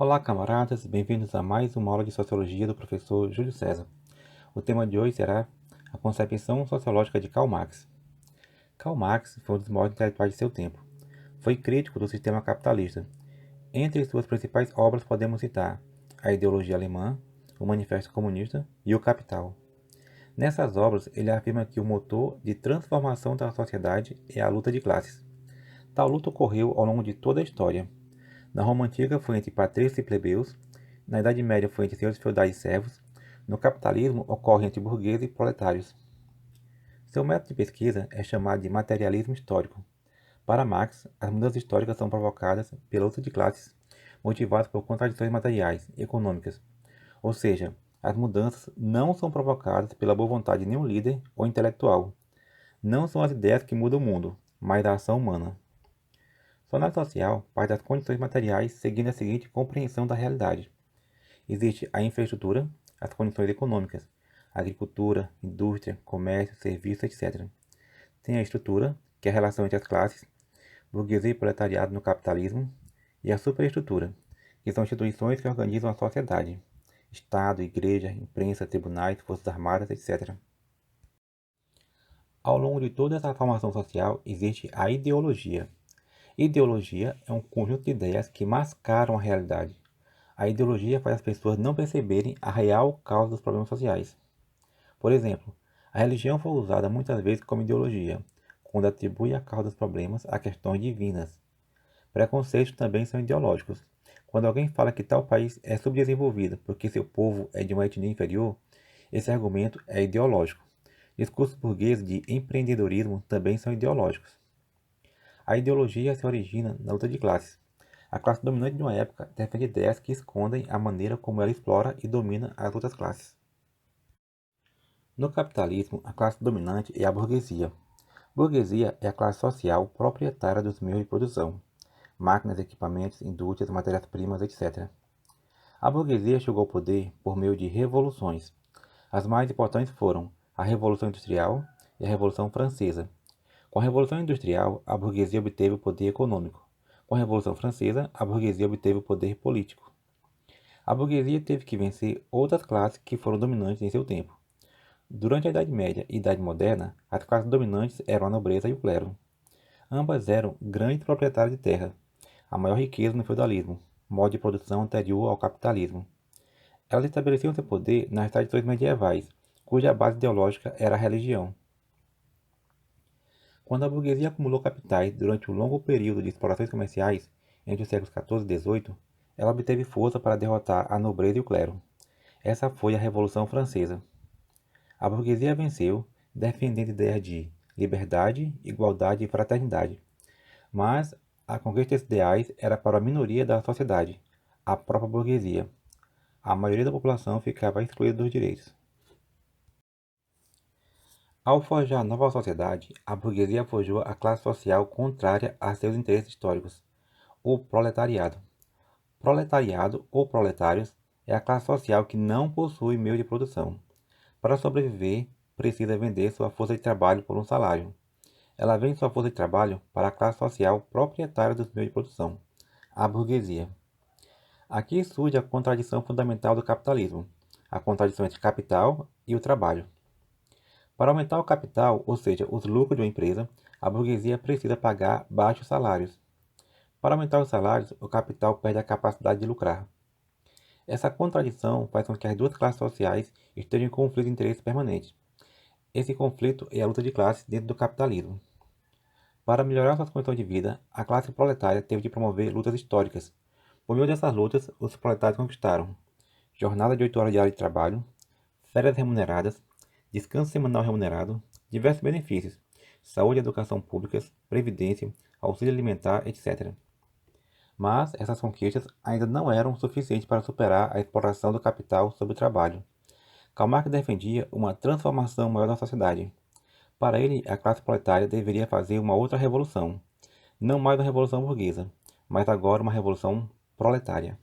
Olá, camaradas, bem-vindos a mais uma aula de Sociologia do professor Júlio César. O tema de hoje será a concepção sociológica de Karl Marx. Karl Marx foi um dos maiores intelectuais de seu tempo. Foi crítico do sistema capitalista. Entre suas principais obras podemos citar a Ideologia Alemã, o Manifesto Comunista e o Capital. Nessas obras, ele afirma que o motor de transformação da sociedade é a luta de classes. Tal luta ocorreu ao longo de toda a história. Na Roma Antiga foi entre patrícios e plebeus, na Idade Média foi entre senhores feudais e servos, no capitalismo ocorre entre burgueses e proletários. Seu método de pesquisa é chamado de materialismo histórico. Para Marx, as mudanças históricas são provocadas pela luta de classes, motivadas por contradições materiais e econômicas. Ou seja, as mudanças não são provocadas pela boa vontade de nenhum líder ou intelectual. Não são as ideias que mudam o mundo, mas a ação humana. Sua análise social parte das condições materiais seguindo a seguinte compreensão da realidade. Existe a infraestrutura, as condições econômicas, agricultura, indústria, comércio, serviços, etc. Tem a estrutura, que é a relação entre as classes, burguesia e proletariado no capitalismo, e a superestrutura, que são instituições que organizam a sociedade, Estado, igreja, imprensa, tribunais, forças armadas, etc. Ao longo de toda essa formação social existe a ideologia. Ideologia é um conjunto de ideias que mascaram a realidade. A ideologia faz as pessoas não perceberem a real causa dos problemas sociais. Por exemplo, a religião foi usada muitas vezes como ideologia, quando atribui a causa dos problemas a questões divinas. Preconceitos também são ideológicos. Quando alguém fala que tal país é subdesenvolvido porque seu povo é de uma etnia inferior, esse argumento é ideológico. Discursos burgueses de empreendedorismo também são ideológicos. A ideologia se origina na luta de classes. A classe dominante de uma época defende ideias que escondem a maneira como ela explora e domina as outras classes. No capitalismo, a classe dominante é a burguesia. Burguesia é a classe social proprietária dos meios de produção, máquinas, equipamentos, indústrias, matérias-primas, etc. A burguesia chegou ao poder por meio de revoluções. As mais importantes foram a Revolução Industrial e a Revolução Francesa. Com a Revolução Industrial, a burguesia obteve o poder econômico. Com a Revolução Francesa, a burguesia obteve o poder político. A burguesia teve que vencer outras classes que foram dominantes em seu tempo. Durante a Idade Média e Idade Moderna, as classes dominantes eram a nobreza e o clero. Ambas eram grandes proprietários de terra, a maior riqueza no feudalismo, modo de produção anterior ao capitalismo. Elas estabeleciam seu poder nas tradições medievais, cuja base ideológica era a religião. Quando a burguesia acumulou capitais durante o longo período de explorações comerciais, entre os séculos XIV e XVIII, ela obteve força para derrotar a nobreza e o clero. Essa foi a Revolução Francesa. A burguesia venceu, defendendo ideias de liberdade, igualdade e fraternidade. Mas a conquista desses ideais era para a minoria da sociedade, a própria burguesia. A maioria da população ficava excluída dos direitos. Ao forjar a nova sociedade, a burguesia forjou a classe social contrária a seus interesses históricos, o proletariado. Proletariado ou proletários é a classe social que não possui meio de produção. Para sobreviver, precisa vender sua força de trabalho por um salário. Ela vende sua força de trabalho para a classe social proprietária dos meios de produção, a burguesia. Aqui surge a contradição fundamental do capitalismo, a contradição entre capital e o trabalho. Para aumentar o capital, ou seja, os lucros de uma empresa, a burguesia precisa pagar baixos salários. Para aumentar os salários, o capital perde a capacidade de lucrar. Essa contradição faz com que as duas classes sociais estejam em conflito de interesse permanente. Esse conflito é a luta de classes dentro do capitalismo. Para melhorar suas condições de vida, a classe proletária teve de promover lutas históricas. Por meio dessas lutas, os proletários conquistaram jornada de 8 horas diárias de trabalho, férias remuneradas, descanso semanal remunerado, diversos benefícios, saúde e educação públicas, previdência, auxílio alimentar, etc. Mas essas conquistas ainda não eram suficientes para superar a exploração do capital sobre o trabalho. Karl Marx defendia uma transformação maior da sociedade. Para ele, a classe proletária deveria fazer uma outra revolução, não mais uma revolução burguesa, mas agora uma revolução proletária.